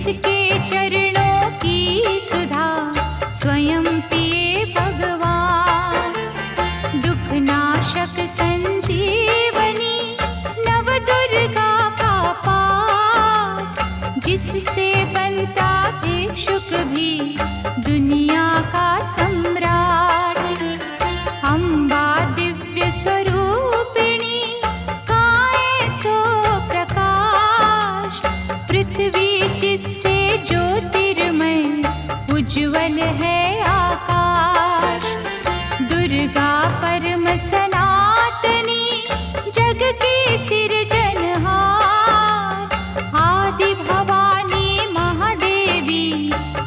जिसके चरणों की सुधा स्वयं पिए भगवान। दुख नाशक संजीवनी नव दुर्गा का पाठ, जिससे बनता भिक्षुक भी दुनिया का सम्राट। अम्बा दिव्य स्वरूपिणी गाए सो प्रकाश, पृथ्वी जिससे ज्योतिर्मय उज्ज्वल है आकाश। दुर्गा परम सनातनी जग की सिरजनहार, आदि भवानी महादेवी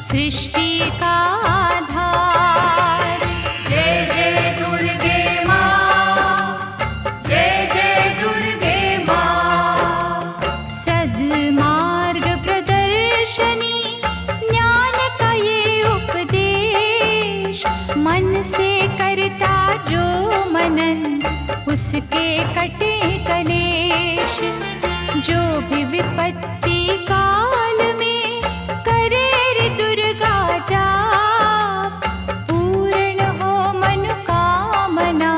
सृष्टि का आधार। जय जय दुर्गे माँ, जय जय दुर्गे माँ। सद्मार्ग प्रदर्शनी ज्ञान का ये उपदेश, मन से करता जो मनन उसके कटे कलेश। जो भी विपत्ति काल में करे रे दुर्गा जाप, पूर्ण हो मनोकामना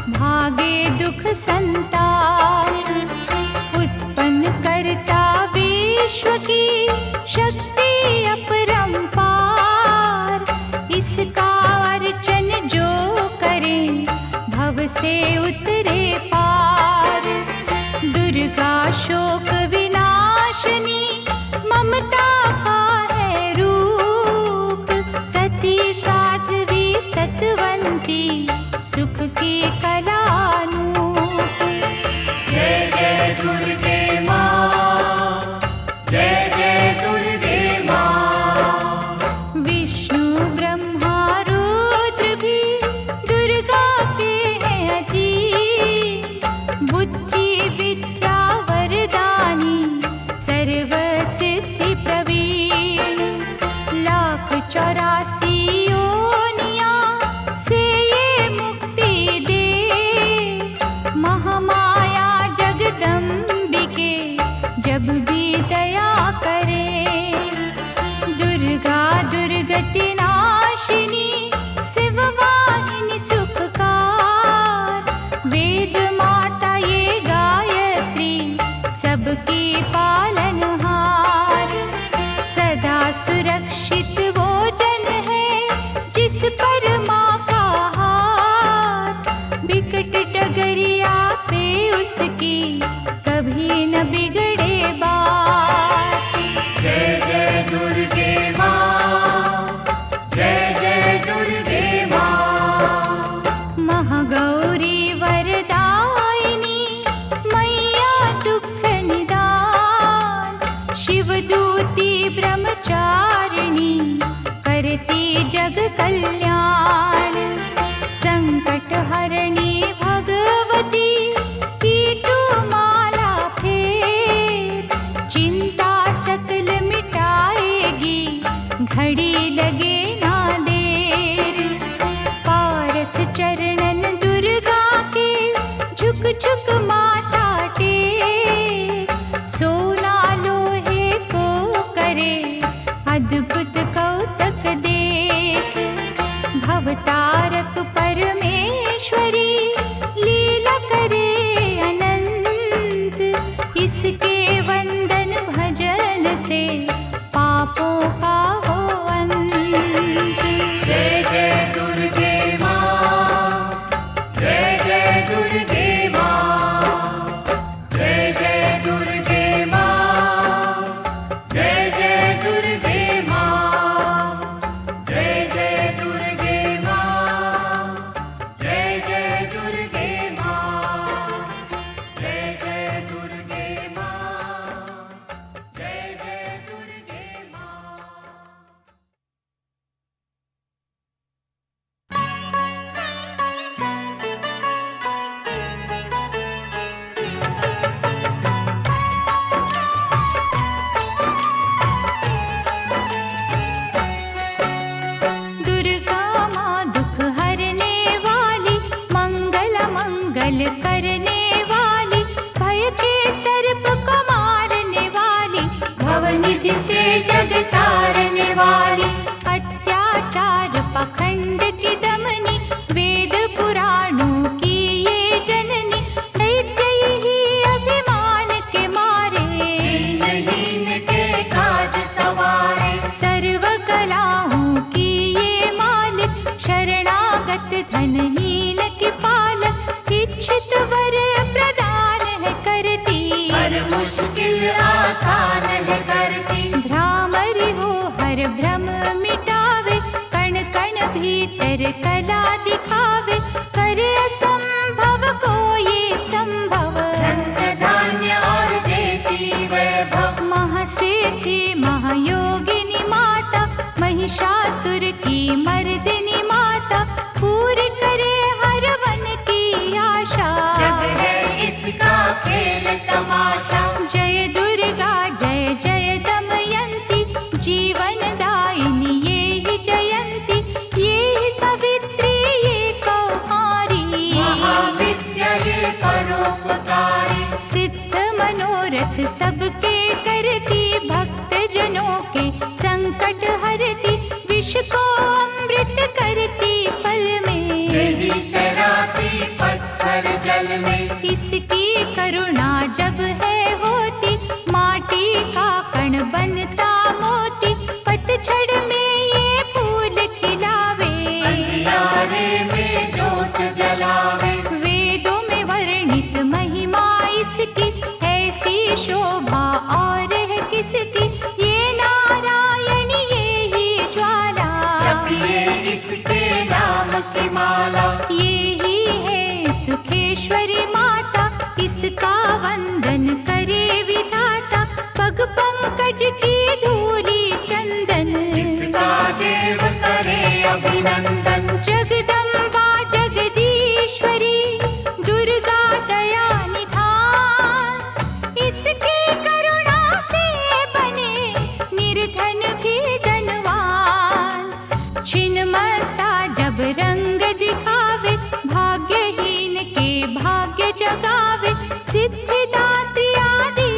भागे दुख संताप। उत्पन्न करता विश्व की शक्ति अपरंपार, इसका अर्चन जो करे भव से उतरे पार। दुर्गा शोक विनाशनी ममता का है रूप, सती साध्वी सतवंती सुख की कलानूप। जय जय दुर्गे माँ, जय जय दुर्गे माँ। विष्णु ब्रह्मा रुद्र भी दुर्गा के हैं अधीन, बुद्धि विद्या वरदानी सर्व सिद्धि प्रवीण। 1,84 योनियां से ये मुक्ति दे, महामाया जगदम्बिके जब भी दया करे। दुर्गा दुर्गति नाशिनी शिववाहिनी सुखकार, वेद माता ये गायत्री सबकी पालनहार। सदा सुरक्षित वो जन है जिस पर माँ का हाथ, विकट डगरिया पे उसकी कभी न बिगड़े बात। जय जय दुर्गे माँ, जय जय दुर्गे माँ। महागौरी वरदायिनी मैया दुख निदान, शिवदूती ब्रह्मचारिणी करती जग कल्याण। संकट हरणी भगवती की तू माला फेर, चिंता सकल मिटाएगी घड़ी लगे ना देर। पारस चरणन दुर्गा के झुक झुक माथा टेक, सोना लोहे को करे अद्भुत कौतक देख। भवतारक परमेश्वरी लीला करे अनंत, इसके वंदन भजन से पापों का हो अंत। जय जय दुर्गे माँ, जय जय दुर्गे माँ। जय जय दुर्गे माँ, जय जय दुर्गे माँ। जय जय दुर्गे माँ, जय जय दुर्गे माँ। जय जय दुर्गे माँ, जय जय दुर्गे माँ। दुर्गा माँ दुख हरने वाली, मंगल मंगल करने वाली, भय के सर्प को मारने वाली, भवन निधि से जग तारने वाली, अत्याचार पाखंड की दमनी, वेद पुराणों की ये जननी, दैत्य ही अभिमान के मारे, दीनहीन के काज सवारे, सर्व कलाओं की ये मालिक, शरणागत धनहीन की पालक, इच्छित वर प्रदान है करती, हर मुश्किल आसान है करती, भ्रामरी हो हर भ्रम मिटावे, कण कण भीतर कला दिखावे, करे असंभव को ये संभव, धन्य धान्य और देती वैभव, महासिद्धि महायोगिनी माता, महिषासुर की मर्दिनी माता, पूरी करे हर वन की आशा, जग है इसका खेल तमाशा, जय दुर्गा जय जय दमयंती, जीवन दायिनी ये ही जयंती, ये ही सावित्री ये कौमारी, महाविद्या ये परोपकारी, सिद्ध मनोरथ सबके करती, भक्त जनों के संकट हरती, विष को अमृत करती पल में, यही तैराती पत्थर जल में, इसकी करुणा जब है होती, माटी का कण बनता मोती, पतझड़ में ये फूल खिलावे, अंधियारे में जोत जलावे, वेदों में वर्णित महिमा इसकी, ऐसी शोभा और है किसकी, ये नारायण ये ही ज्वाला, जपिए इसके नाम की माला, ये ही है सुखेश्वरी माता, इसका वंदन करे विधाता, पग पंकज की धूली चंदन, इसका देव करे अभिनंदन, जगदम्बा जगदीश्वरी, दुर्गा दया निधान, इसकी करुणा से बने निर्धन भी धनवान, छिन्नमस्ता जब रंग दिखावे, भाग्यहीन के भाग्य जगावे, सिद्धिदात्री आदि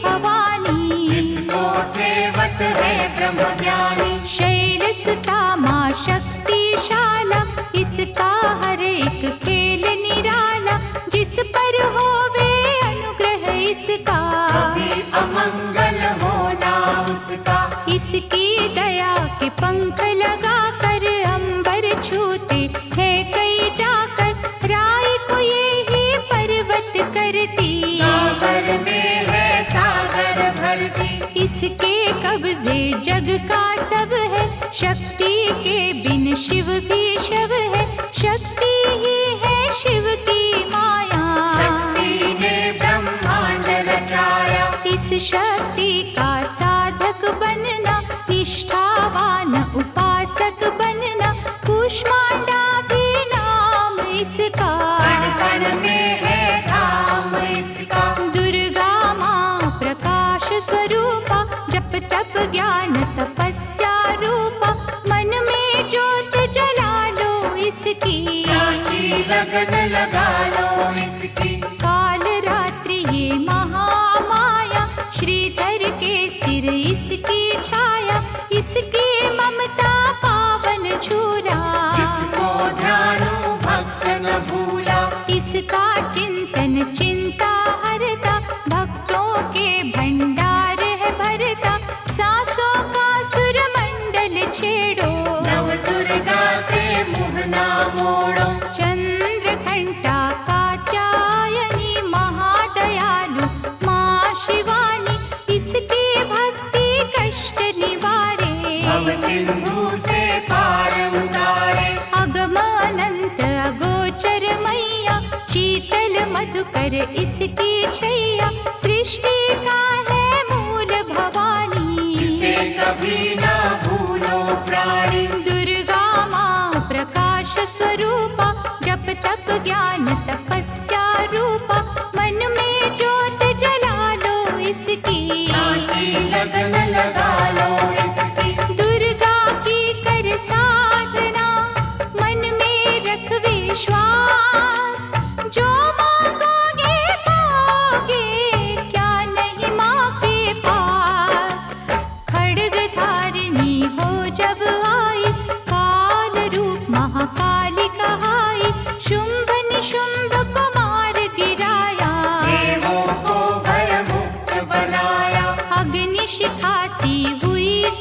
भवानी, जिसको सेवत है ब्रह्म ज्ञानी, शैल सुता माँ शक्तिशाला, इसका हर एक खेल निराला, जिस पर होवे अनुग्रह इसका, कभी अमंगल होना उसका, इसकी दया के पंख लगा कर अंबर छूते हैं कई जाकर, राय को ये ही पर्वत करती, सागर में है सागर भरती, इसके कब्जे जग का सब है, शक्ति के बिन शिव भी शव है, शक्ति ही है शिव की माया, शक्ति ने ब्रह्मांड रचाया, इस शक्ति का साधक बनना, निष्ठावान उपासक बनना, कूष्मांडा भी नाम इसका, कण कण में है धाम इसका, दुर्गा माँ प्रकाश स्वरूपा, जप तप ज्ञान तपस्या रूपा, मन में ज्योत जला लो इसकी, साची लगन लगा लो इसकी, काल रात्रि ये महामाया, श्रीधर के सिर इसकी छाया, इसकी ममता पावन झूला, जिसको ध्यानु भक्त न भूला, इसका चिंतन चिंता हरता, भक्तों के भंडार है भरता, सांसों का सुर मंडल छेड़ो, नव दुर्गा से मुँह ना मोड़ो, चंद्र घंटा कात्यायनी महादयालु माँ शिवानी, इसकी भक्ति कष्ट निवारे, भव सिंधु से पार उतारे, अगमानंत अगोचर मैया, शीतल मधुकर इसकी छैया, सृष्टि का है मूल भवानी, इसे कभी ना भूलो प्राणी, दुर्गा माँ प्रकाश स्वरूपा, जप तप ज्ञान तपस्या रूपा, मन में ज्योत जला लो इसकी, साची लगन लगा लो इसकी, दुर्गा की कर साधना, मन में रख विश्वास, जो मांगोगे पाओगे, क्या नहीं माँ के पास,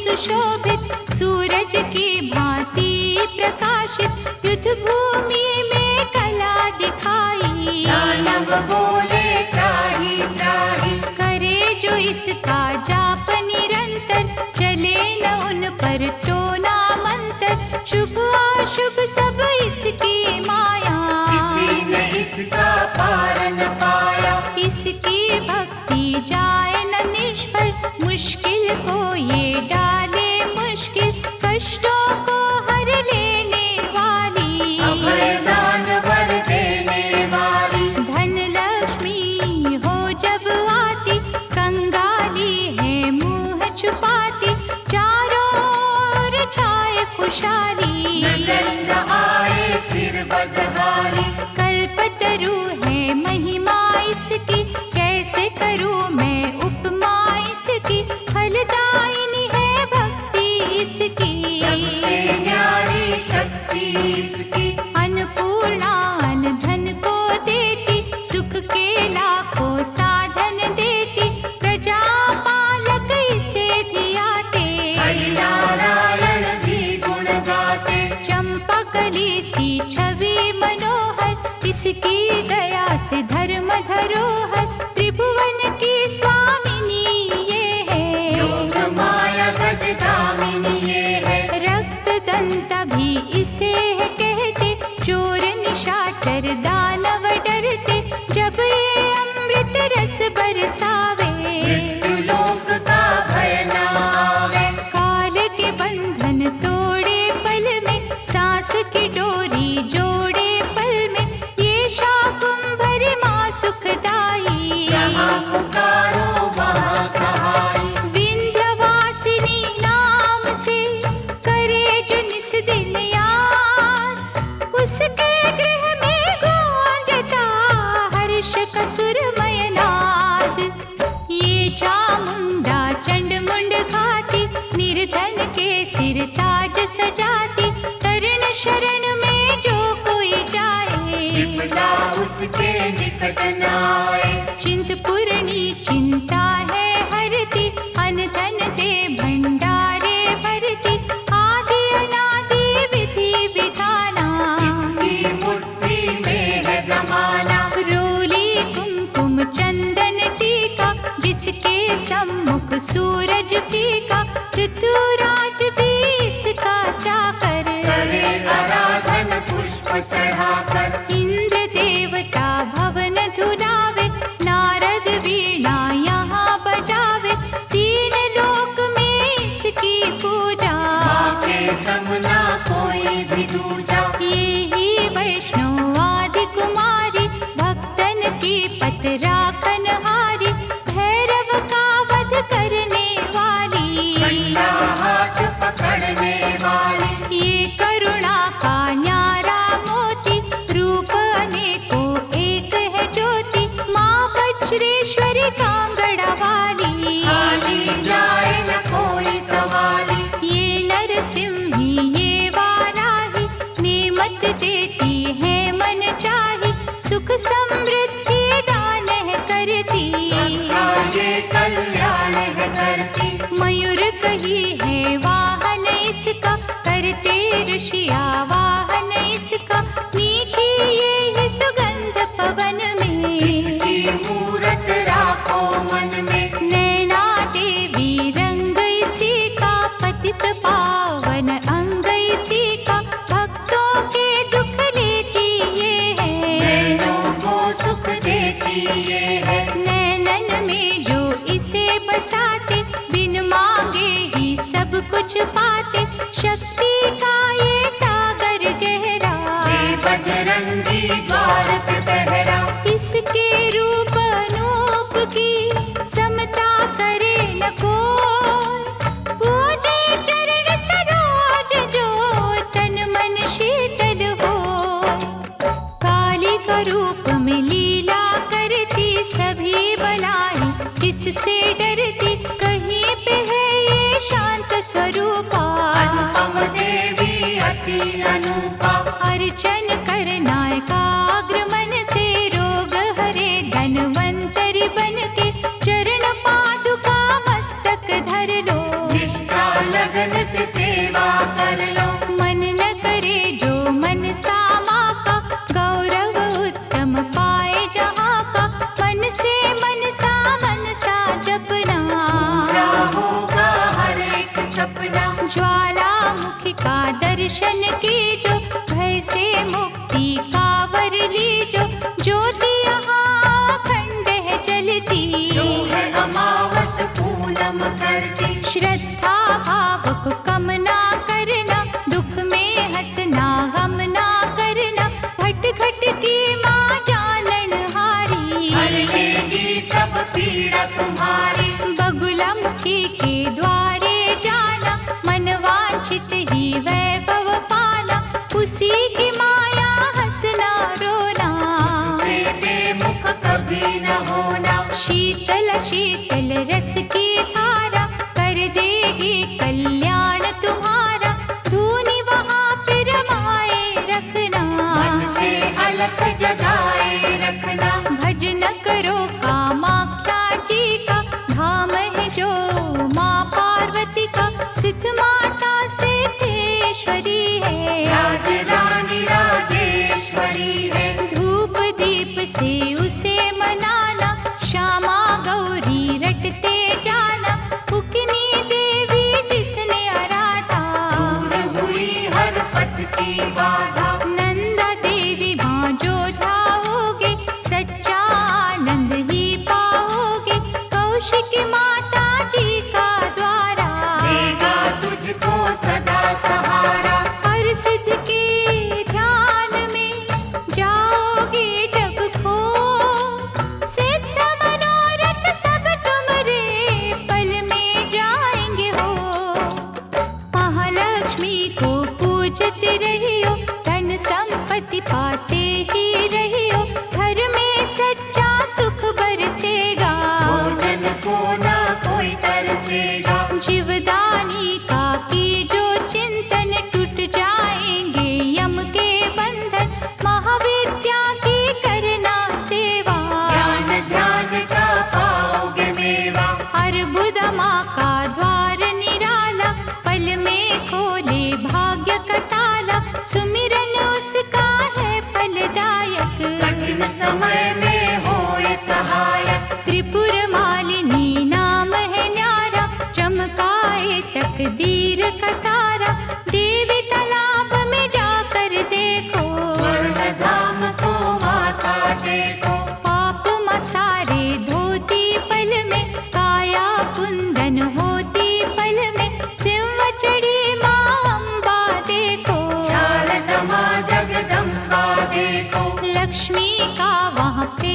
सुशोभित, सूरज की भांति प्रकाशित, युद्ध भूमि में कला दिखाई। दानव बोले त्राहि त्राहि, करे जो इसका जाप निरंतर, चले न उन पर टोना मंतर, शुभ अशुभ सब इसकी माया। किसी ने इसका पार न पाया, इसकी भक्ति जाए न निष्फल, मुश्किल को ये डाले मुश्किल, कष्टों को हर लेने वाली, अभय दान वर देने वाली। धन लक्ष्मी हो जब आती, कंगाली है मुंह छुपाती, चारों ओर छाए खुशहाली, नजर न आए फिर बदहाली। कल्पतरु है महिमा इसकी, कैसे करूं मैं उपमा इसकी, फलदायिनी है भक्ति इसकी, सबसे न्यारी शक्ति इसकी। अन्नपूर्णा अन्न धन को देती, सुख के लाखों साधन देती, प्रजा पालक इसे धियाते, हरि नारायण भी गुण गाते। चंपा कली सी छवि मनोहर, इसकी दया से धर्म धरोहर, त्रिभुवन की स्वामिनी ये है, योग माया गजगामिनी ये है। रक्त दंता भी इसे है कहते, चोर निशाचर दानव डरते, जब ये अमृत रस बरसावे, मृत्यु लोक का भय न आवे। काल के बंधन तोड़े पल में, सांस की डोरी जोड़े पल में, ये शाकुंभरी माँ सुखदाई, जहाँ पुकारो वहाँ सहाय। विंध्यवासिनी नाम से करे जो निस दिन याद, उसके गृह में गूंजता हर्ष का सुरमय नाद। ये चामुंडा चंड मुंड घाती, निर्धन के सिर ताज सजाती, तरण शरण में जो कोई जाए, विपदा उसके निकट न आए। चिंतपूर्णी चिंता है हरती, अन्न धन दे भंडारे भरती, आदि अनादि विधि विधाना, इसकी मुट्ठी में है जमाना। रोली कुमकुम चंदन टीका, जिसके सम्मुख सूरज फीका, ऋतुराज भी इसका चाकर, करे आराधन पुष्प चढ़ाकर। इंद्र देवता भवन धुलावे, नारद वीणा यहाँ बजावे, तीन लोक में इसकी पूजा, माँ के समना कोई भी दूजा। ये ही वैष्णव आदि कुमारी, भक्तन की पत राखन हारी, भैरव का वध करने वाली, कंधा हाथ पकड़ने वाली। ये करुणा का न्यारा मोती, रूप अनेकों एक है ज्योति, माँ वज्रेश्वरी कांगड़ा वाली, खाली जाए न कोई सवाली। ये नरसिंही ये वाराही, नेमत देती है मन चाही, सुख समृद्धि दान है करती, सबका ये कल्याण है करती। मयूर कही है वाहन इसका, करते ऋषिया वाहन इसका, मीठी ये है सुगंध पवन में, इसकी मूरत राखो मन में। नैना देवी रंग इसी का, पतित पावन अंग इसी का, भक्तों के दुख लेती ये है, नैनों को सुख देती ये है। नैनन में जो इसे बसाते, बिन मांगे ही सब कुछ पाते, शक्ति का ये सागर गहरा, ये बजरंगी द्वार पे पहरा। इसके रूप अनूप की समता करे न कोई, पूजे चरण सरोज जो तन मन शीतल हो, काली का रूप में लीला करती, सभी बलाई जिससे डरती, कहीं पे है ये शांत स्वरूपा, अनुपम देवी अति अनुपा। अर्चन करना एकाग्र मन से, रोग हरे धनवंतरी बन के, चरण पादुका मस्तक धर लो, निष्ठा लगन से सेवा कर लो। मन न करे जो मन सा माँ का, गौरव उत्तम पाए जहाँ का। मन से मनसा जपना, पूरा होगा हर एक सपना। ज्वालामुखी का दर्शन कीजो, भय से मुक्ति का वर लीजो। ज्योति यहाँ अखंड है जलती, जो है अमावस पूनम करती। श्रद्धा भाव को कम ना करना, दुख में हंसना गम ना करना। घट घट की माँ जानन हारी, हर लेगी सब पीड़ा तुम्हारी। बगुला मुखी के द्वारे जाना, मन वांछित ही वैभव पाना। उसी की माया हंसना रोना, उससे बेमुख कभी न होना। शीतल शीतल रस की धारा, कर देगी कल्याण तुम्हारा। धूनी वहाँ पे रमाए रखना, मन से अलख जगाए रखना। भजन करो कामाख्या जी का, धाम है जो माँ पार्वती का। सिद्ध माता सिद्धेश्वरी है, राज रानी राजेश्वरी है। धूप दीप से उसे मनाना, श्यामा गौरी रटते जाना। उकनी देवी जिसने आराधा, दूर हुई हर पथ की बाधा। नंदा देवी माँ जो धाओगे, सच्चा आनंद ही पाओगे। कौशिकी माता जी का द्वारा, देगा तुझको सदा सहारा। हर सिद्ध के ध्यान में जाओगे जब खो, सिद्ध मनोरथ सब तुम्हारे पल में जाएंगे हो। महालक्ष्मी को पूजते रहियो, धन संपत्ति पाते ही रहियो। घर में सच्चा सुख बरसेगा, भोजन को न कोई तरसेगा। जीवदानी का की जो चिंतन, टूट जाएंगे यम के बंधन। महाविद्या की करना सेवा, ज्ञान ध्यान का पाओगे मेवा। अर्बुद माँ का द्वार निराला, पल में खोले भाग्य का ताला। सुमिरन उसका है फलदायक, कठिन समय में होए सहायक। त्रिपुर मालिनी नाम है न्यारा, चमकाए तकदीर का तारा। देवी तालाब में जाकर देखो, स्वर्ण धाम को माथा टेको। पाप मसारे धोती पल में, काया कुंदन होती पल में। सिंह चढ़ी माँ अम्बा देखो, शारदा माँ जगदम्बा देखो। लक्ष्मी का वहाँ पे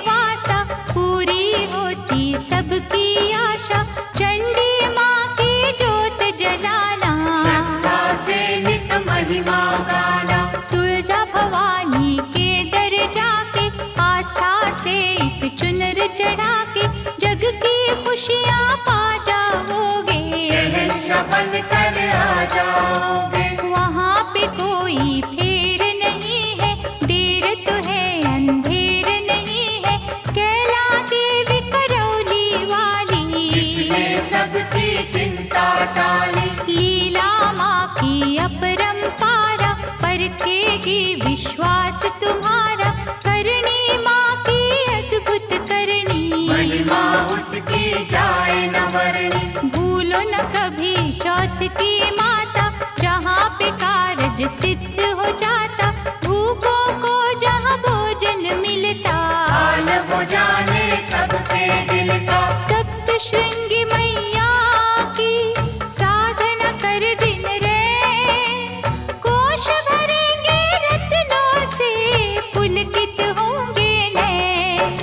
वासा, पूरी होती सबकी आशा। चंडी माँ की जोत जलाना, श्रद्धा से नित महिमा गाना। तुळजा भवानी के दर जाके, आस्था से एक चुनर चढ़ा के। जग की खुशियाँ पा जाओगे, शहंशाह बन कर आ जाओगे। वहाँ पे कोई फेर नहीं है, देर तो है अंधेर नहीं है। कैला देवी करौली वाली, जिसने सबकी चिंता टाली। लीला माँ की अपरंपारा, परखेगी विश्वास तुम्हारा। करनी माँ की अद्भुत करनी, महिमा उसकी जाए न वर्णी। भूलो न कभी चौथ की माता, जहाँ पे कारज सिद्ध हो जाता। भूखों को जहाँ भोजन मिलता, हाल वो जाने सबके दिल का। सप्त श्रृंगी मैया की साधना कर दिन रे। कोश भरेंगे रत्नों से, पुलकित होंगे नैन।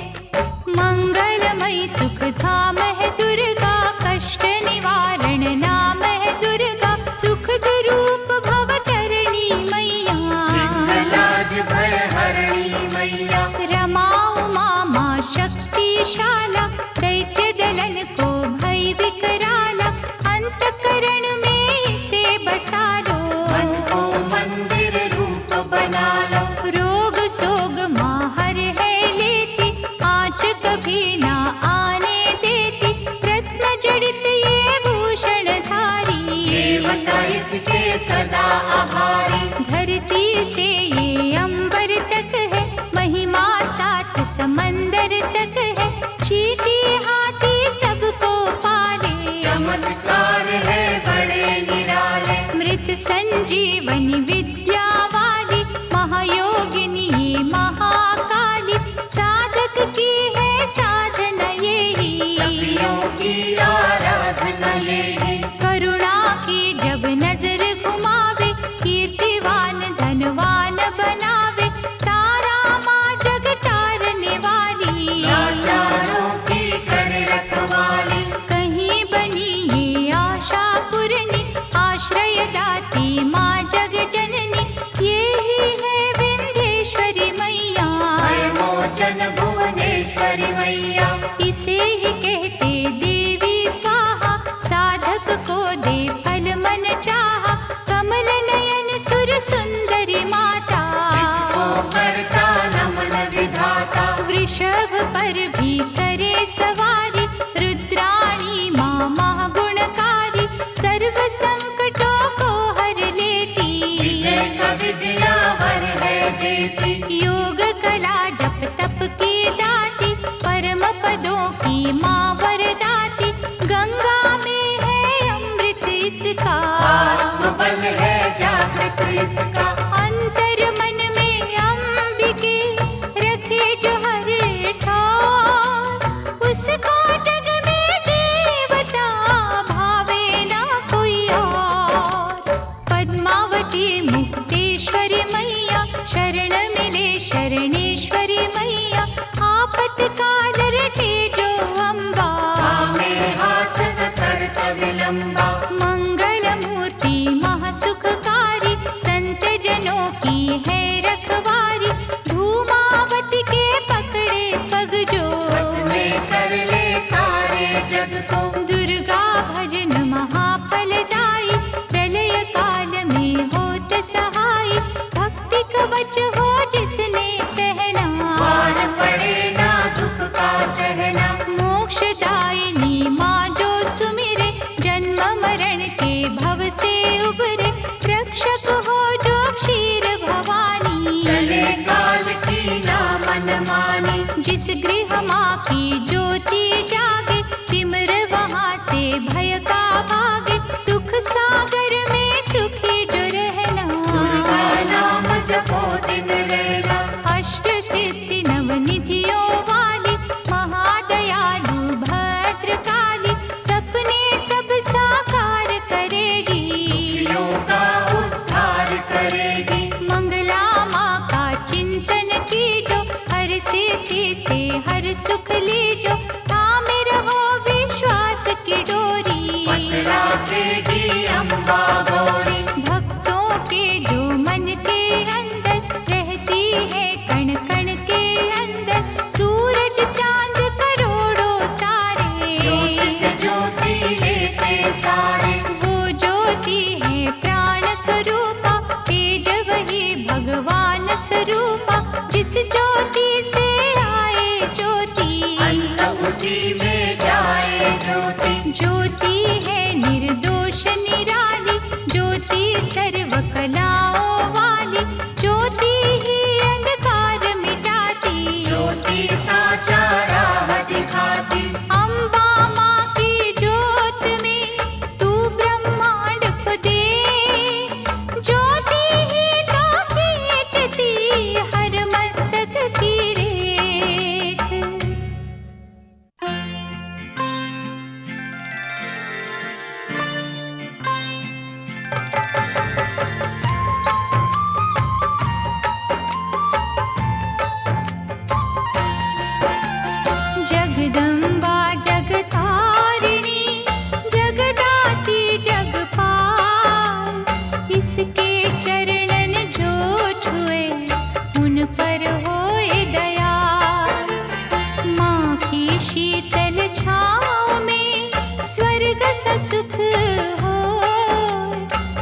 मंगलमयी सुख धाम है दुर्गा, कष्ट निवारण नाम है दुर्गा। सुख रूप भव तरणी मैया, लाज भय हरणी मैया। रमा उमा माँ शक्तिशाला, दैत्य दलन को भय विकराला। अंतकरण में इसे बसा लो, मन को मंदिर रूप बना लो। रोग सोग माँ हर है लेती, आँच कभी ना आने देती। रत्न जड़ित ये भूषण धारी, सदा आभारी। धरती से ये अंबर तक है, महिमा सात समंदर तक है। चींटी हाथी सबको पाले, चमत्कार है बड़े निराले। मृत संजीवनी विद्या वाली, महायोगिनी ये महाकाली। साधक की है साधना यही, तपियों की आराधना यही। करुणा की जब नजर घुमावे, कीर्तिवान धनवान बनावे। तारा माँ जग तारने वाली, लाचारों की कर रखवाली। कहीं बनी ये आशा पूरनी, आश्रय दाती माँ जग जननी। यही है विंध्येश्वरी मैया, भय मोचन भुवनेश्वरी मैया। इसे ही कहते देवी स्वाहा, साधक को दे फल मन चाहा। कमल नयन सुर सुंदरी माता, जिसको करता नमन विधाता। वृषभ पर भी करे सवारी। रुद्राणी माँ महागुणकारी, सर्व संकटों को हर लेती। विजय का विजयावर है देती। योग कला जप तप की दाती, परम पदों की माँ वरदाती। गंगा में है अमृत इसका, आत्मबल है जागृत इसका। अंतर मन में अंबिके रखे जो हर ठार। उसको जग में देवता भावे ना कोई और। पद्मावती मुक्तेश्वरी मैया, शरण मिले शरणेश्वरी मैया। आपत्काल रटे जो अम्बा, थामे हाथ न करत विलंबा। मंगल मूर्ति महासुखकारी, संत जनों की है रखवारी। धूमावती के पकड़े पग जो, बस में कर ले सारे जग को। दुर्गा भजन महाफलदायी, प्रलय काल में होत सहाय। भक्ति कवच हो जिसने पहना, पार पड़े ना दुख का सहना। मोक्षदायिनी माँ जो सुमिरे, जन्म मरण के भव से उबरे। रक्षक हो जो क्षीर भवानी, चले काल की ना मन मानी। जिस गृह माँ की ज्योति जागे, तिमिर वहाँ से भय का भागे। दुख सागर में सुखी जो रहना, दुर्गा नाम जपो दिन रहना। अष्ट सिद्धि नवनिधियों वाली, महादयालु भद्रकाली। सपने सब साकार करेगी, दुखियों का उद्धार करेगी। मंगला माँ का चिंतन कीजो, हर सिद्धि से हर सुख लीजो। थामे रहो विश्वास की डोरी, पत राखेगी अम्बा गौरी। भक्तों के जो मन के अंदर रहती है, कण कण के अंदर। सूरज चांद करोड़ों तारे, ज्योति से ज्योति लेते सारे। वो ज्योति है प्राण स्वरूपा, तेज वही भगवान स्वरूपा। जिस ज्योति से आए ज्योति, अंत उसी में जाए ज्योति। ज्योति है निर्दोष निराली, ज्योति सर्व कलाओं वाली। ज्योति ही अंधकार मिटाती, ज्योति साचा राह दिखाती। अम्बा माँ की ज्योत में तू ब्रह्मांड को दे। ज्योति ही तो खींचती हर मस्तक की रेख। जगदम्बा जगतारिणी, जगदाती जगपाल। इसके चरणन जो छुए, उन पर होए दया। माँ की शीतल छाँव में स्वर्ग सा सुख हो।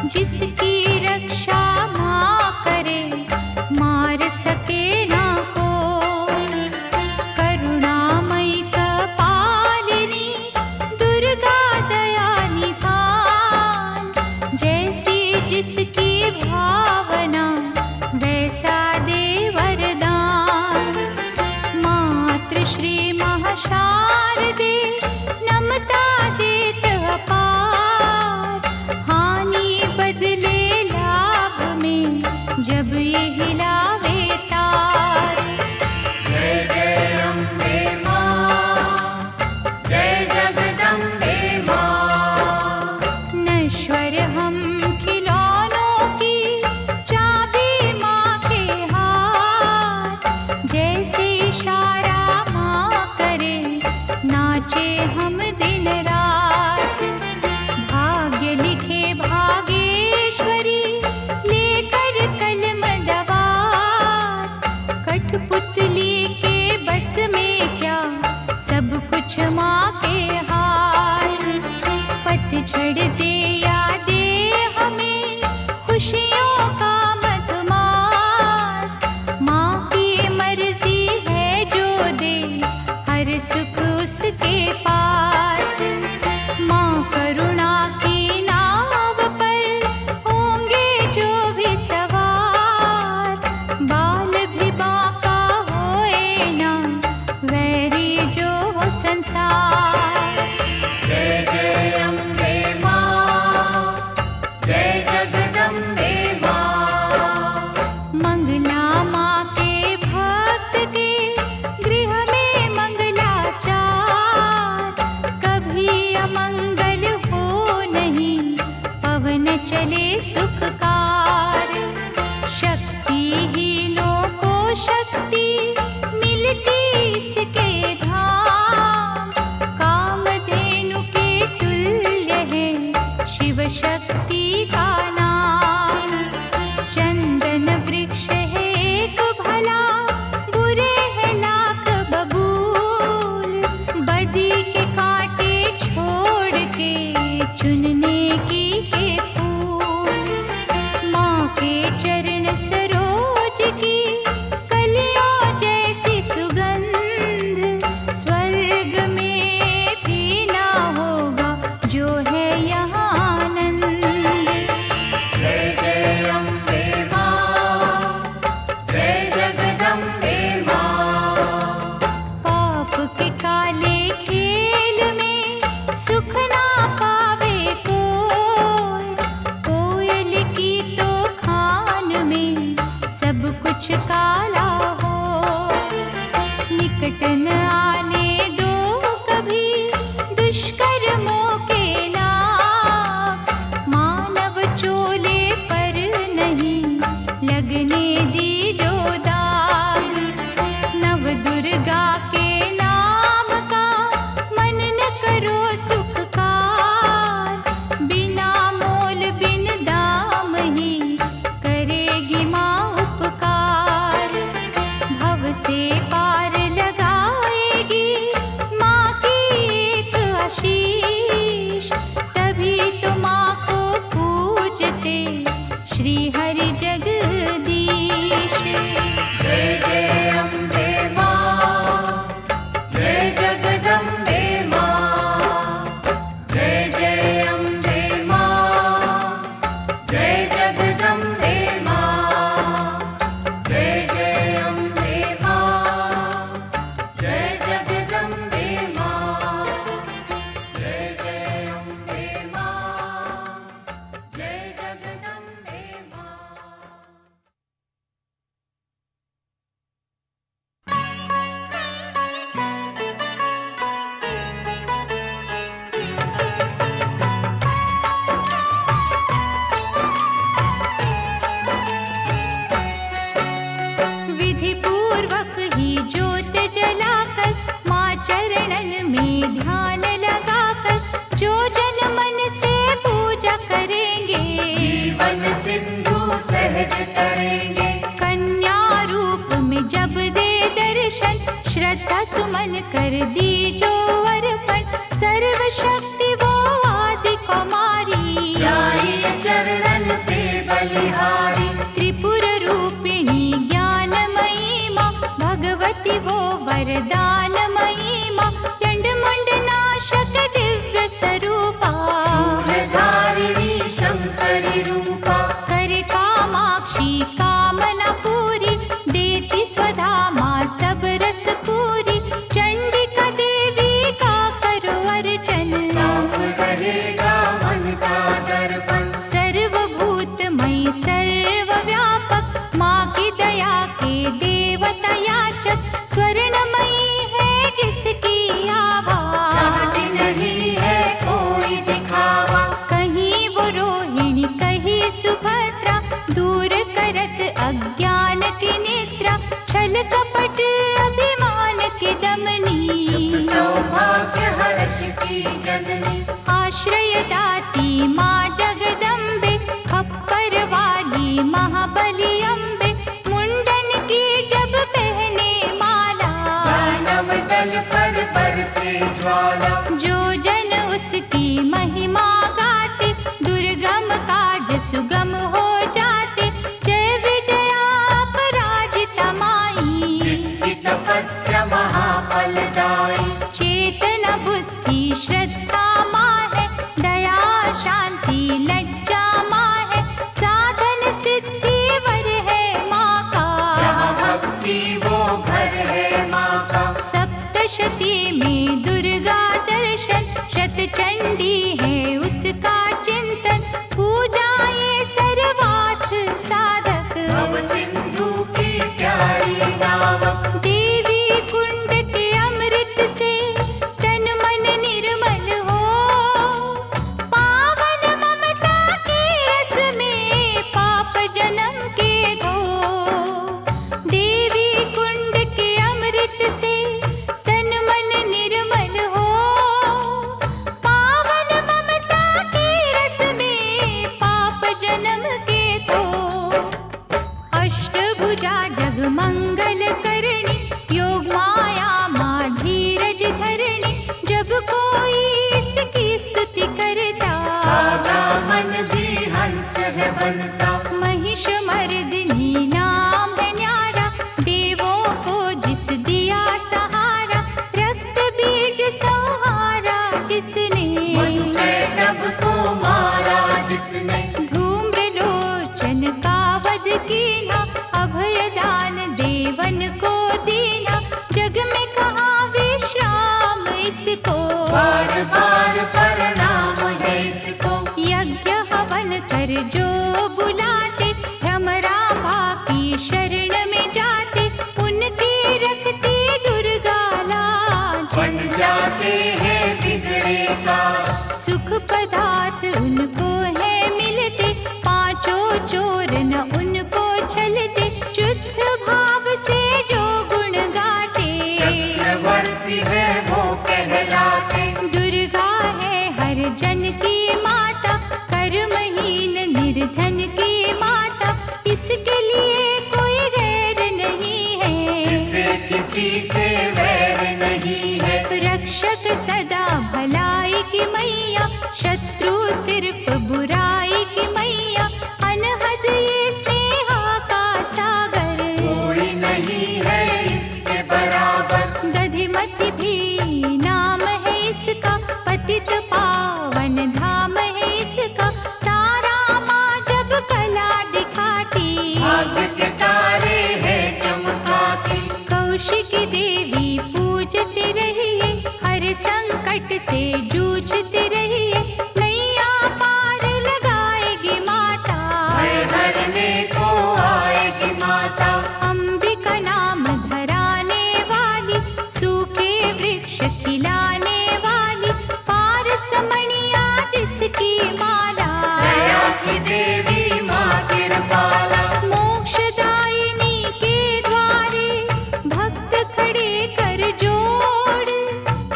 जिसकी रक्षा माँ करे, मार सके ना कोई। करुणामयी कपालिनी, दुर्गा दया निधान। जैसी जिस इशारा माँ करे, नाचे हम दिन रात। भाग्य लिखे भागेश्वरी, लेकर कलम दवात। कठपुतली के बस में क्या, सब कुछ माँ के हाथ। पतझड़ दे या दे हमें खुशियों का मधुमास, माँ की मर्जी है जो दे हर सुख उसके पास। माँ करुणा की नाव पर होंगे जो भी सवार, बाल भी बांका होए ना, वैरी जो हो संसार। जय जय अम्बे माँ, जय जगदम्बे माँ। मंगला माँ के भक्त के गृह में मंगलाचार, कभी अमंगल हो नहीं, पवन चले सुखकार। शक्तिहीनों को शक्ति मिलती इसके धाम, कामधेनु के तुल्य है शिव शक्ति का नाम। चंदन वृक्ष है एक भला, बुरे है लाख बबूल, बदी के कांटे छोड़ के चुनने की के फूल। माँ के चरण सरोज की कलियों जैसी सुगंध, स्वर्ग में भी ना होगा जो है यहाँ आनंद। जय जय अम्बे माँ, जय जगदम्बे माँ। पाप के काले खेल में सुख ना पावे कोई, कोयल की तो खान में सब कुछ काला हो। निकट न आने दो कभी दुष्कर्मों के नाग, मानव चोले पर नहीं लगने दी जो दाग। नव दुर्गा के नाम का मन न करो सुखकार, बिना मोल बिन दाम ही करेगी माँ उपकार। भव से पार लगाएगी माँ की एक आशीष, तभी तो माँ को पूजते श्री हरि जगदीश। जय जय अम्बे माँ, जय जगदम्बे माँ। जय जय अम्बे माँ, जय जगदम्बे माँ। जय जय अम्बे माँ, जय जगदम्बे माँ। जय जय अम्बे माँ, जय जगदम्बे माँ। विधि पूर्वक ही ज्योत जलाकर, माँ चरणन में ध्यान लगाकर, जो जन मन से पूजा करेंगे, जीवन सिंधु सहज करेंगे। कन्या रूप में जब दे दर्शन, श्रद्धा सुमन कर दी जो अर्पण, सर्वशक्ति वो आदि कुमारी, जाइए चरणन पे बलिहारी। त्रिपुर रूपिणी ज्ञानमयी माँ, भगवती वो वरदानमयी माँ, चंड मुंड नाशक दिव्य स्वरूपा, शूलधारिणी शंकरी रूपा। करे कामाक्षी कामना पूरी, देती स्वधा माँ सब रस पूरी। चंडिका देवी का करो अर्चन, साफ रहेगा मन का दर्पण। सर्वभूतमयी सर्वव्यापक, माँ की दया के देवता याचक, स्वर्णमयी है जिसकी आभा, चाहती नहीं है कोई तल पर बरसे ज्वाला। जो जन उसकी महिमा गाते, दुर्गम काज सुगम हो जाते। जय विजया पराजिता माई, जिसकी तपस्या महाफलदायी। चेतना बुद्धि श्रद्धा माँ है, दया शांति लज्जा माँ है। साधन सिद्धि वर है माँ का, जहाँ भक्ति वो घर है माँ का। सप्तशती में दुर्गा दर्शन, शतचंडी है उसका चिंतन। पूजा ये सर्वार्थ साधक, भव सिंधु की प्यारी नावक। देवी कुंड के अमृत से तन मन निर्मल हो। पावन ममता के रस में पाप जन्म के धो। देवी कुंड के अमृत से तन मन निर्मल हो। पावन ममता के रस में पाप जन्म के धो। अष्टभुजा जग मंगल करणी, योग माया माँ धीरज धरणी। जब कोई इसकी स्तुति करता, दादा मन भी हंस है बनता। महिष मर्दिनी नाम है न्यारा, देवों को जिस दिया सहारा। रक्त बीज संहारा जिसने, मधुकैटभ को मारा जिसने। धूम्रलोचन का वध कीना, अभयदान देवन को दीना। जग में कहाँ विश्राम इसको, बार बार प्रणाम है इसको। यज्ञ हवन कर जो बुलाते, भ्रमरांभा की शरण में जाते। उनकी रखती दुर्गा लाज, बन जाते हैं बिगड़े का। सुख पदार्थ उनको है मिलते। पांचों चोर न उनको छलते, शुद्ध भाव से जो गुण गाते। चक्रवर्ती है वो कहलाते। दुर्गा है हर जन की माता, कर्महीन निर्धन की माता। इसके लिए कोई गैर नहीं है, इसे किसी से वैर नहीं है। रक्षक सदा भलाई की मैया, शत्रु सिर्फ बुराई की मैया। अनहद ये स्नेहा का सागर, कोई नहीं है इसके बराबर। दधिमति भी नाम है इसका, पतित पावन धाम है इसका। तारा माँ जब कला दिखाती, भाग्य के तारे हैं चमकाती। कौशिकी देवी पूजते रहिए, हर संकट से जूझते रहिए। नैया पार लगाएगी माता, भय हरने को आएगी माता। अंबिका नाम धराने वाली, सूखे वृक्ष खिलाने वाली। पारसमणिया जिसकी माला, दया की देवी माँ कृपाला। मोक्षदायिनी के द्वारे भक्त खड़े कर जोड़।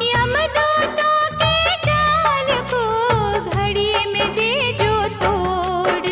यमदूतों के जाल को घड़ी में दे जो तोड़।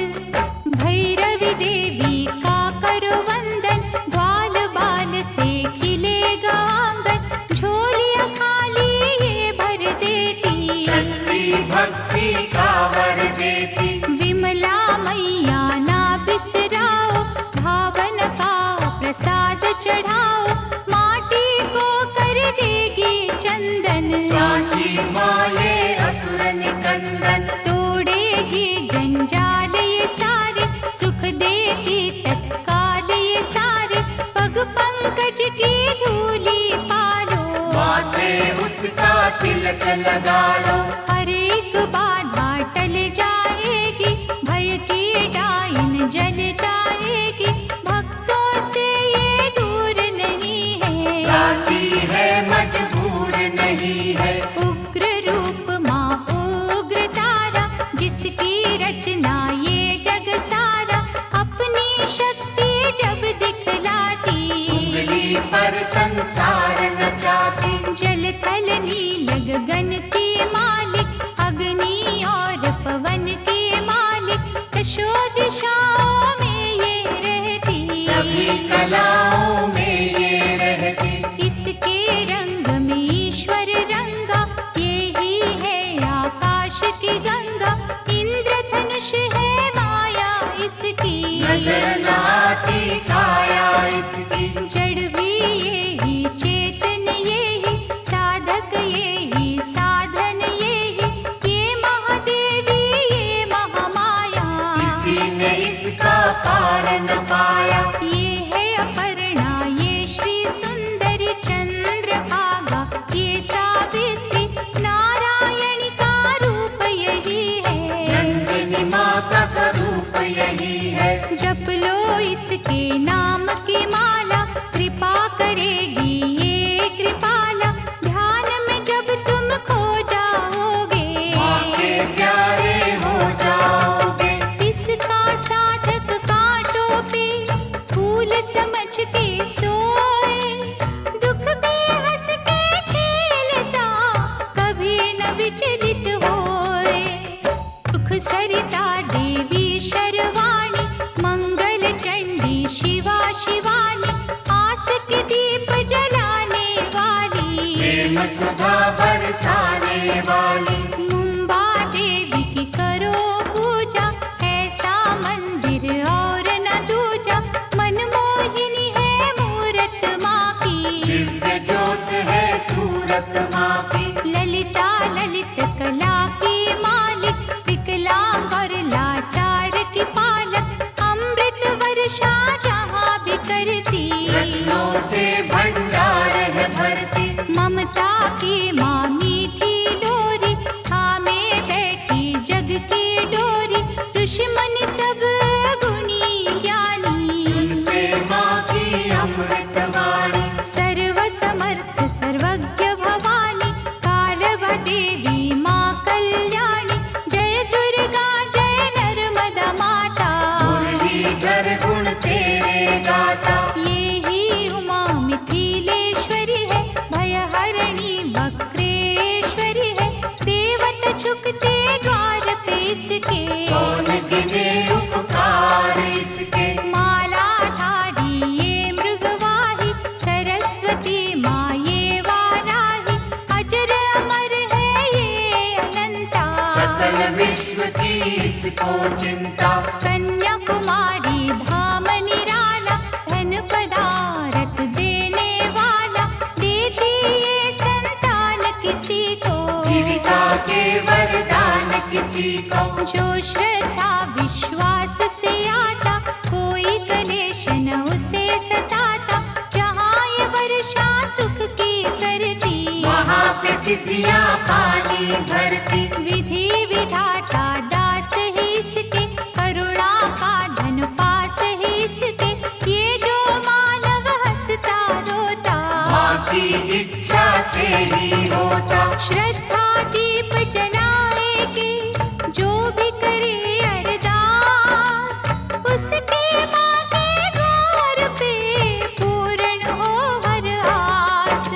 भैरवी देवी का करो वंदन, ग्वाल बाल से खिलेगा आंगन। झोलियाँ खाली ये भर देती, शक्ति भक्ति का वर देती। विमला मैया ना बिसराओ, भावन का प्रसाद चढ़ाओ। माटी को कर देगी चंदन, साची माँ ये असुर निकंदन। तोड़ेगी जंजाल ये सारे, सुख देती तत्काल ये सारे। पग पंकज की धूली पालो, माथे उसका तिलक लगा लो। हर एक बाधा टल जाएगी, भय की डाइन जल जाएगी। भक्तों से ये दूर नहीं है, लाती है मजबूर नहीं है। उग्र रूप माँ उग्र तारा, जिसकी रचना ये जग सारा। अपनी शक्ति जब दिखलाती, उंगली पर संसार नचाती। जल थल नील गगन की मालिक, अग्नि और पवन के मालिक। दशो दिशाओं में ये रहती, सभी कलाओं में ये रहती। इसके रंग प्रेम सुधा बरसाने वाली। मुंबा देवी की करो पूजा, ऐसा मंदिर और न दूजा। मनमोहिनी है मूरत माँ की, दिव्य ज्योत है सूरत माँ की। ललिता ललित कला की मालिक, विकलांग और लाचार की पालक। अमृत वर्षा जहाँ भी करती, रत्नों से भंडार है भरती। ममता की माँ मीठी लोरी, थामे बैठी जग की डोरी। दुश्मन सब गुणी ज्ञानी, सुनते माँ की अमृत वाणी। सर्व समर्थ सर्वज्ञ भवानी, कालवा देवी माँ कल्याणी। जय दुर्गा जय नर्मदा माता, मुरलीधर गुण तेरे गाता। ये ही उमा मिथिलेश्वरी है, भयहरिणी वक्रेश्वरी है। देवता झुकते द्वार पे इसके, कौन गिने उपकार इसके। मालाधारी ये मृगवाही, सरस्वती माँ ये वाराही। अजर अमर है ये अनंता, सकल विश्व की इसको चिंता। कन्याकुमारी धाम निराला, धन पदारथ देने वाला। देती ये संतान किसी को, जीविका के वरदान किसी को। जो श्रद्धा विश्वास से आता, कोई कलेश न उसे सताता। जहाँ ये वर्षा सुख की करती, वहाँ पे सिद्धियाँ पानी भरती। विधि विधाता दास है इसके, करुणा का धन पास है इसके। ये जो मानव हंसता रोता, माँ की इच्छा से ही होता। श्रद्धा दीप जलाए के जो भी करे अरदास, उसके माँ के द्वार पे पूर्ण हो हर आस।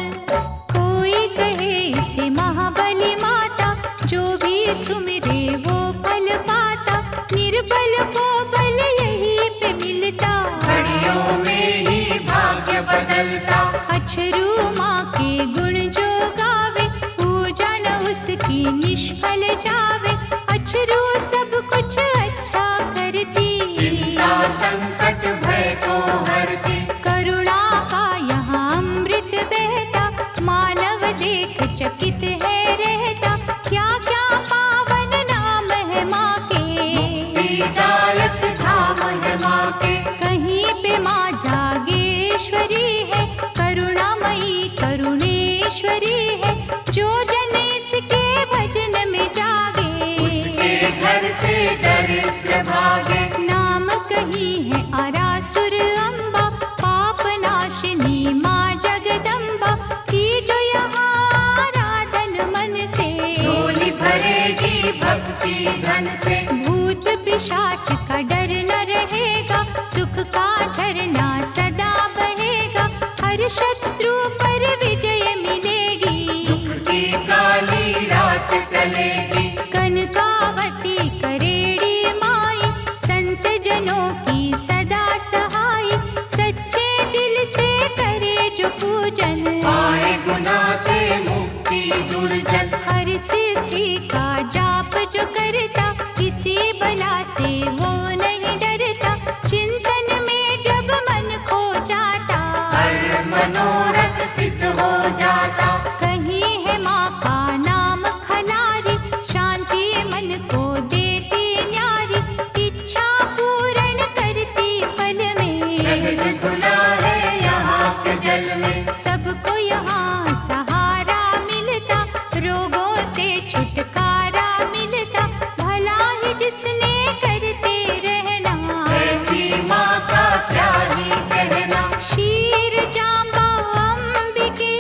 कोई कहे इसे महाबली माता, जो भी सुमिरे वो फल पाता। निर्बल को बल यही पे मिलता, घड़ियों में ही भाग्य बदलता। अछरू माँ के गुण जो गावे, पूजा न उसकी निष्फल जावे। अछरू सब कुछ अच्छा करती, चिंता संकट भय को हरती। करुणा का यहाँ अमृत बहता। मानव देख चकित है रहता, क्या क्या पावन नाम है माँ के। मुक्तिदायक धाम है माँ के। कहीं पे माँ जागेश्वरी है, करुणामयी करुणेश्वरी है। जो जन इसके भजन में जागे, उसके घर से दरिद्र भागे। नाम कहीं है आरासुर अम्बा, पाप नाशिनी माँ जगदम्बा की। जो यहाँ आराधन मन से, झोली भरेगी भक्ति धन से। भूत पिशाच का डर न रहेगा, सुख का झरना सदा बहेगा। हर शत्रु पर विजय मिलेगी, दुख की काली रात टलेगी। कनकावती करेड़ी माई, संत जनों की सदा सहाय। सच्चे दिल से करे जो पूजन, आए गुनाह से मुक्ति दुर्जन। हर सिद्धि का जाप जो करता, किसी बला से वो नहीं डरता। चिंतन में जब मन खो जाता, हर मनोरथ सिद्ध हो जाता। कहीं है माँ का नाम खनारी, शांति मन को देती न्यारी। इच्छा पूर्ण करती पल में, शहद घुला है यहाँ के जल में। सबको यहाँ सहारा मिलता, रोगों से छुटकारा मिलता। भला ही जिसने करते रहना, ऐसी माँ का क्या ही कहना। क्षीर जाम्बा अंबिके,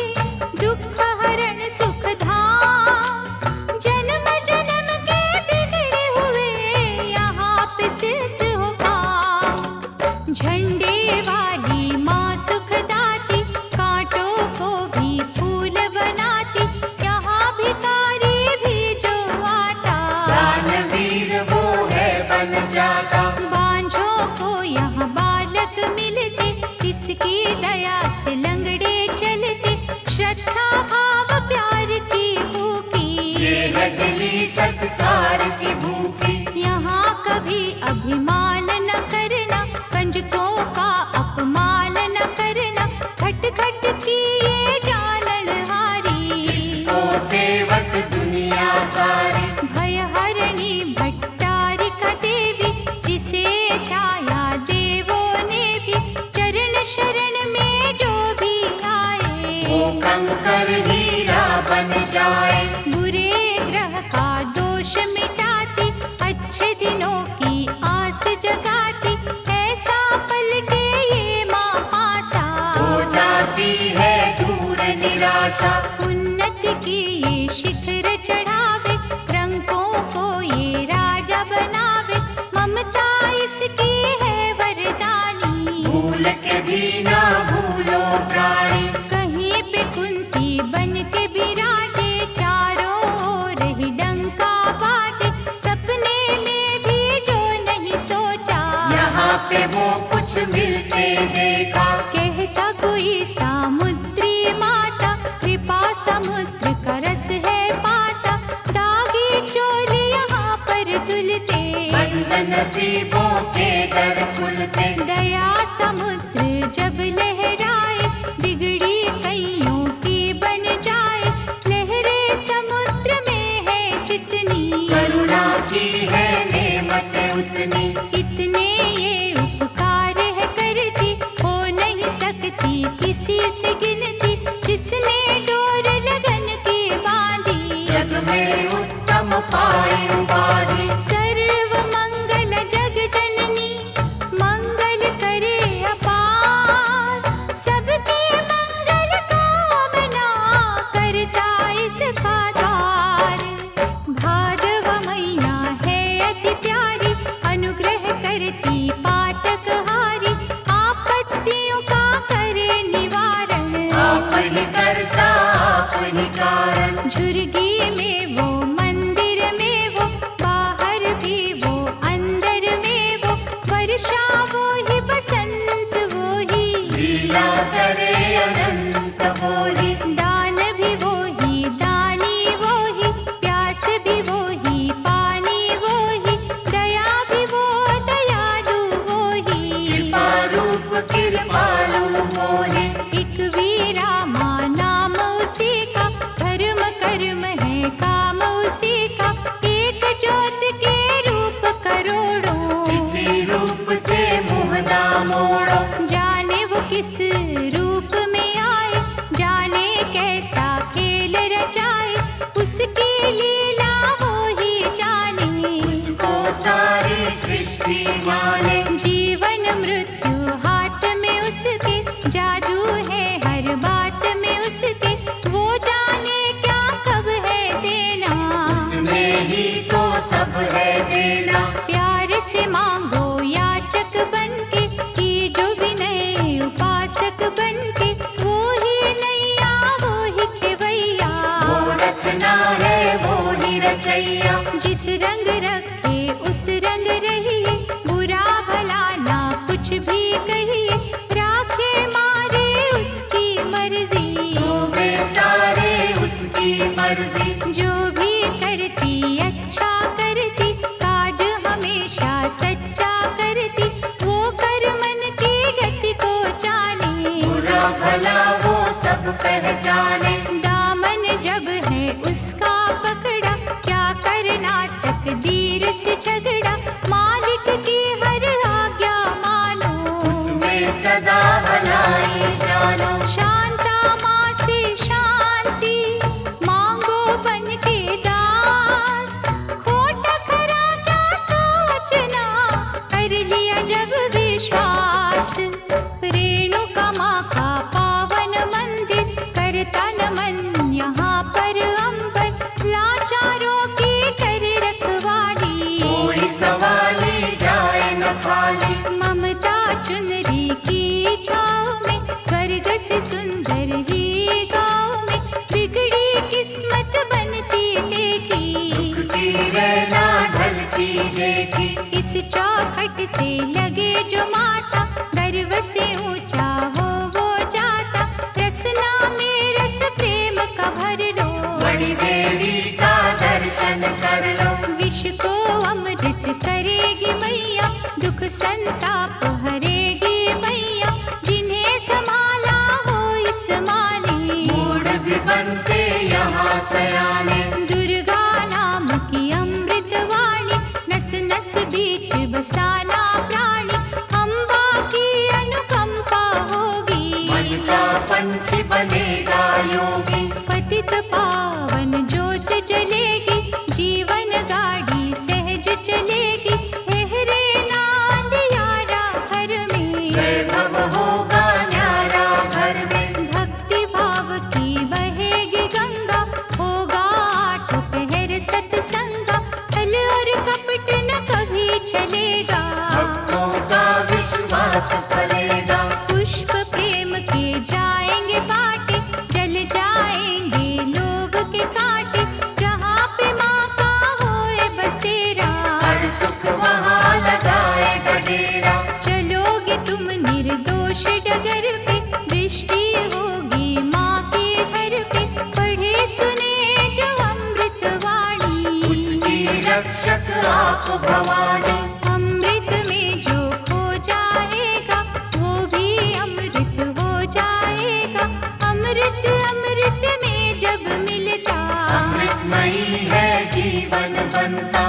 दुख हरण सुख धाम। जन्म जन्म के बिगड़े हुए यहाँ पे सिद्ध हो काम। झंडे वाली माँ सुखदाती, कांटों को भी फूल बनाती। यहाँ भिखारी भी जो आता, दानवीर वो है बन जाता। बांझों को यहाँ बालक मिलते, इसकी दया से लंगड़े चलते। श्रद्धा भाव सेवक दुनिया सारी। भयहरिणी भट्टारिका देवी, जिसे ध्याया देवों ने भी, चरण शरण में जो भी आए, वो कंकर हीरा बन जाए। बुरे ग्रह का दोष मिटाती, अच्छे दिनों की आस जगाती, ऐसा पल के ये माँ पासा, हो जाती है दूर निराशा। उन्नति की ये शिखर चढ़ावे, रंगों को ये राजा बनावे, ममता इसकी है वरदानी, भूल के भी ना भूलो प्राणी। कहीं पे कुंती बन के बिराजे, चारों ओर ही डंका बाजे, सपने में भी जो नहीं सोचा, यहाँ पे वो कुछ मिलते देखा। कहता कोई सामुद्री माता, कृपा समुद्र का रस है पाता, दागी चोली यहाँ पर धुलते, बंद नसीबों के दर खुलते। दया समुद्र जब लहराए, बिगड़ी कईयों की बन जाए, लहरें समुद्र में है जितनी, करुणा की है नेमत उतनी। इतने ये उपकार है करती, हो नहीं सकती किसी से गिनती, जिसने डोर लगन की बांधी, जग में उत्तम पाई उपाधि। सर्व मंगल जग जननी, मंगल करे अपार, सबके मंगल कामना करता इसका द्वार। भादव मैया है अति प्यारी, अनुग्रह करती पातक हारी, आपत्तियों का करे निवारण, आप ही करता आप ही कारण। झुर्गी में वो मंदिर में वो, बाहर भी वो अंदर में वो, वर्षा वो ही बसंत वो ही, लीला करे अनंत वो ही। दान भी वो ही दानी वो ही, प्यास भी वो ही पानी वो ही, दया भी वो दयालु वो ही, कृपा रूप कृपालु वो ही। एक वीरा माँ नाम उसी का, धर्म कर्म है काम उसी का, एक ज्योत के रूप करोड़ों, इसी रूप से मुँह ना मोड़ो। जाने वो किस रूप में आए, जाने कैसा खेल रचाए, उसकी लीला वो ही जाने, उसको सारी सृष्टि माने। जीवन मृत्यु हाथ में उसके, जादू है हर बात में उसके, वो जाने क्या कब है देना, उसमें ही तो सब है देना। प्यार से मांगो याचक बनके, की जो विनय उपासक बनके, वो ही नैया वो ही खेवैया, वो रचना है वो ही रचैया। जिस रंग रखे उस रंग रहिए, बुरा भला ना कुछ भी कहिए, राखे मारे उसकी मर्जी, डूबे तारे उसकी मर्जी। जो भी करती अच्छा करती, काज हमेशा सच्चा करती, वो कर मन की गति को जाने, बुरा भला वो सब पहचाने। दामन जब है उसका पकड़ा, क्या करना तकदीर से झगड़ा, मालिक की हर आज्ञा मानो, उसमें सदा भलाई जानो। शांता माँ से शांति मांगो बन के दास, खोटा खरा क्या सोचना, कर लिया जब विश्वास, रेणुका माँ का पावन मंदिर, करता नमन यहाँ पर अंबर, लाचारों की करे रखवाली, कोई सवाली जाए न खाली। ममता चुनरी की छाँव में, स्वर्ग से सुंदर ही गाँव में, बिगड़ी किस्मत बनती देखी, दुख की रहना ढलती देखी। इस चौखट से लगे जो माथा, गर्व से ऊंचा हो वो जाता, रसना में रस प्रेम का भर लो, बड़ी देवी का दर्शन कर लो। विश्व को अमृत करेगी मैया, दुख संताप हरेगी मैया, जिन्हें संभाला हो इस माने, मूड भी बन बनते यहाँ सयाने। दुर्गा नाम की अमृत वाणी, नस नस बीच बसाना प्राणी। अम्बा की अनुकंपा होगी, मन का पंछी बनेगा योगी। पतित पावन ज्योत जलेगी, जीवन गाड़ी सहज चलेगी। हेहरे नांद यारा घर में, वैभव होगा न्यारा घर में। भक्ति भाव की बहेगी गंगा, होगा आठ पहर सत्संगा। छल और कपट न कभी चलेगा, भक्तों का विश्वास फलेगा। पुष्प प्रेम के जाएंगे बाटे, जल जाएंगे लोभ के कांटे। जहाँ पे माँ का होए बसेरा, हर सुख वहाँ लगाएगा डेरा। चलोगे तुम निर्दोष डगर पे, दृष्टि होगी माँ के घर पे। पढ़े सुने जो अमृत वाणी, उसकी रक्षक आप भवानी। अमृत में जो खो जाएगा, वो भी अमृत हो जाएगा। अमृत अमृत में जब मिलता, अमृतमयी है जीवन बनता।